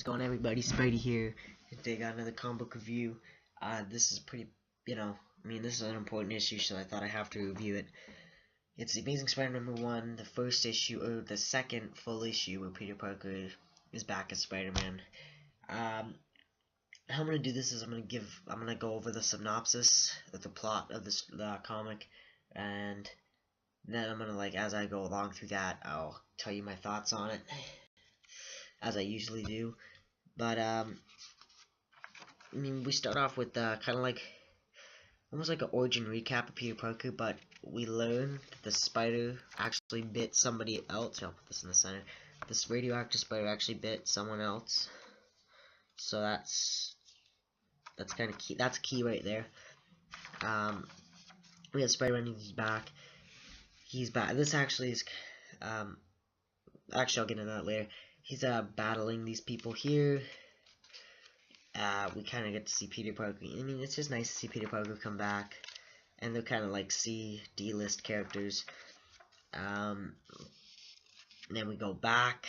going, everybody? Spidey here. Today I got another comic book review. This is pretty, this is an important issue, so I thought I have to review it. It's The Amazing Spider-Man #1, the first issue, or the second full issue where Peter Parker is back as Spider-Man. How I'm gonna do this is I'm gonna go over the synopsis of the plot of this comic, and then I'm gonna, as I go along through that, I'll tell you my thoughts on it, as I usually do. But we start off with kind of almost like an origin recap of Peter Parker, but we learn that the spider actually bit somebody else. I'll put this in the center. This radioactive spider actually bit someone else. So that's kind of key. That's key right there. We have Spider-Man. He's back. He's back. This actually is. Actually, I'll get into that later. He's battling these people here. We kind of get to see Peter Parker. It's just nice to see Peter Parker come back, and they're kind of like D-list characters. Then we go back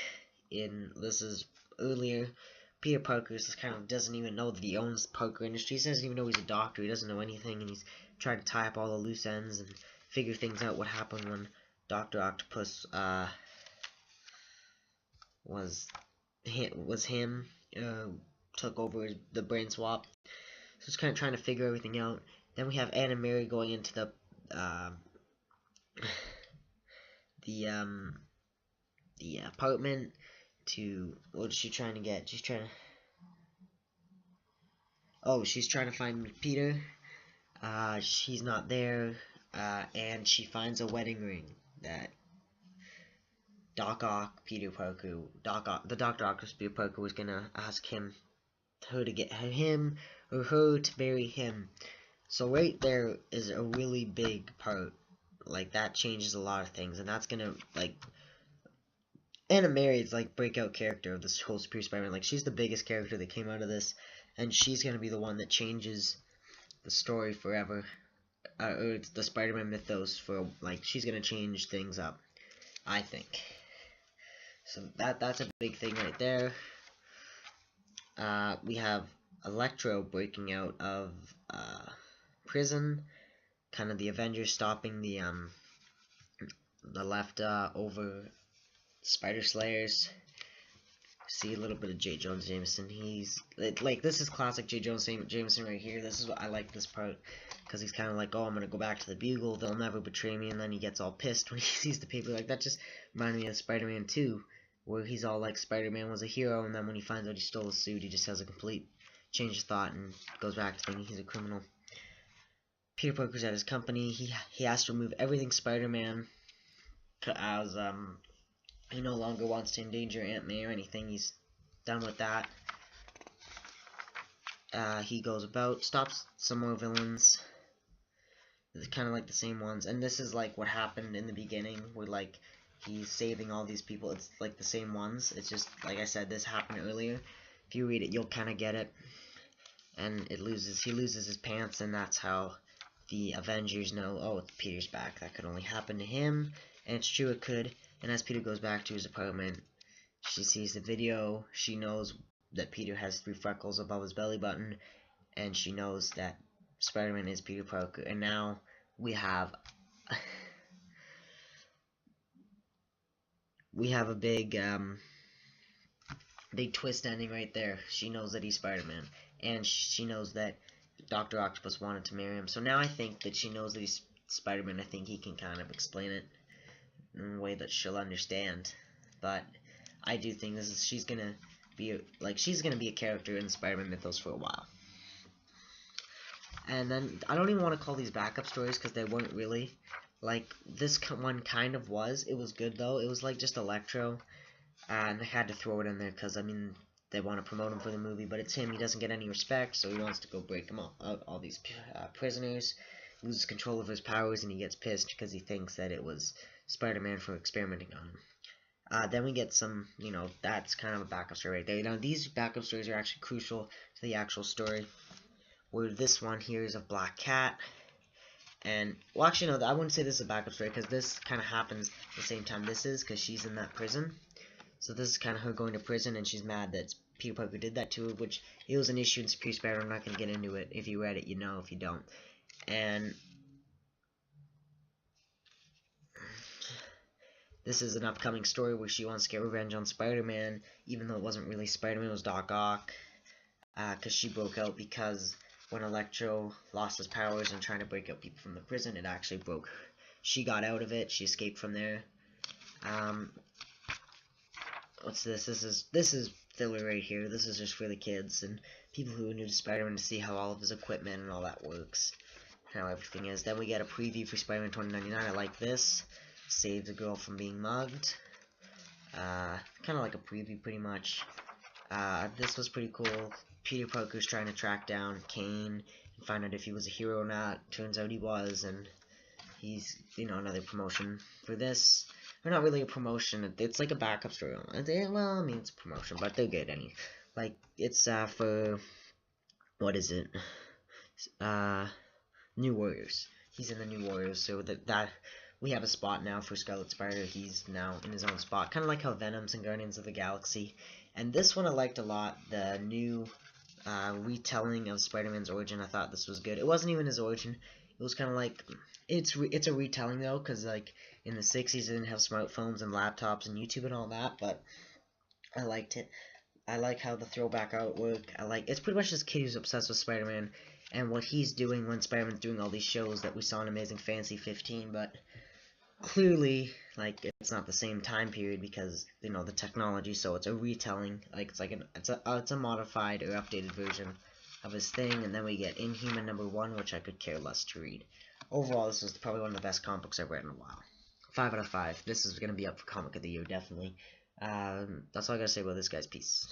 this is earlier. Peter Parker doesn't even know that he owns Parker Industries. He doesn't even know he's a doctor. He doesn't know anything, and he's trying to tie up all the loose ends and figure things out. What happened when Dr. Octopus was him. Took over the brain swap, so it's kind of trying to figure everything out. Then we have Anna Mary going into the apartment to, what is she trying to get? She's trying to find Peter. She's not there, and she finds a wedding ring that the Dr. Octopus Peter Parker was gonna ask her to get him, or her to marry him. So right there is a really big part. That changes a lot of things, and that's gonna, Anna Mary is breakout character of this whole Superior Spider-Man. She's the biggest character that came out of this, and she's gonna be the one that changes the story forever, or it's the Spider-Man mythos for, she's gonna change things up, I think. So that's a big thing right there. We have Electro breaking out of prison, kind of the Avengers stopping the over Spider Slayers. See a little bit of J. Jonah Jameson. This is classic J. Jonah Jameson right here. This is what I like, this part, because he's kind of oh, I'm gonna go back to the Bugle. They'll never betray me, and then he gets all pissed when he sees the paper. That just reminded me of Spider-Man 2. Where he's all Spider-Man was a hero, and then when he finds out he stole the suit, he just has a complete change of thought and goes back to thinking he's a criminal. Peter Parker's at his company. He has to remove everything Spider-Man, as he no longer wants to endanger Aunt May or anything. He's done with that. He goes about, stops some more villains. It's kind of the same ones, and this is what happened in the beginning, where he's saving all these people. It's the same ones. It's just, I said, this happened earlier. If you read it, you'll kind of get it. And he loses his pants, and that's how the Avengers know, oh, Peter's back. That could only happen to him, and it's true, it could. And as Peter goes back to his apartment, she sees the video. She knows that Peter has 3 freckles above his belly button, and she knows that Spider-Man is Peter Parker. And now we have a big twist ending right there. She knows that he's Spider-Man, and she knows that Dr. Octopus wanted to marry him. So now I think that she knows that he's Spider-Man. I think he can kind of explain it in a way that she'll understand. But I do think she's gonna be a character in the Spider-Man mythos for a while. And then I don't even want to call these backup stories, because they weren't really. This one kind of was. It was good, though. It was just Electro, and they had to throw it in there because, they want to promote him for the movie, but it's him. He doesn't get any respect, so he wants to go break them all these prisoners, loses control of his powers, and he gets pissed because he thinks that it was Spider-Man for experimenting on him. Then we get some, that's kind of a backup story right there. These backup stories are actually crucial to the actual story, where this one here is of Black Cat. And, well, actually, no, I wouldn't say this is a backup story, because this kind of happens the same time this is, because she's in that prison. So this is kind of her going to prison, and she's mad that Peter Parker did that to her, which it was an issue in Superior Spider-Man. I'm not going to get into it. If you read it, you know. If you don't. And this is an upcoming story where she wants to get revenge on Spider-Man, even though it wasn't really Spider-Man, it was Doc Ock. Because she broke out because when Electro lost his powers and trying to break out people from the prison, it actually broke. She got out of it. She escaped from there. What's this? This is filler right here. This is just for the kids and people who are new to Spider-Man to see how all of his equipment and all that works, how everything is. Then we get a preview for Spider-Man 2099. I like this. Saves a girl from being mugged. Kind of like a preview, pretty much. This was pretty cool. Peter Parker's trying to track down Kane and find out if he was a hero or not. Turns out he was, and he's, you know, another promotion for this. Or not really a promotion, it's like a backup story. Well, I mean, it's a promotion, but they're good anyway. Like, it's, for, what is it? New Warriors. He's in the New Warriors, so that we have a spot now for Scarlet Spider. He's now in his own spot, kind of like how Venom's in Guardians of the Galaxy. And this one I liked a lot, the new retelling of Spider-Man's origin. I thought this was good. It wasn't even his origin. It was kind of like, it's a retelling though, because like in the 60s they didn't have smartphones and laptops and YouTube and all that, but I liked it. I like how the throwback artwork, it's pretty much this kid who's obsessed with Spider-Man and what he's doing when Spider-Man's doing all these shows that we saw in Amazing Fantasy 15, but clearly, like, it's not the same time period because, you know, the technology, so it's a retelling, like, it's a modified or updated version of his thing, and then we get Inhuman #1, which I could care less to read. Overall, this was probably one of the best comic books I've read in a while. 5 out of 5. This is going to be up for Comic of the Year, definitely. That's all I gotta say about this, guys. Peace.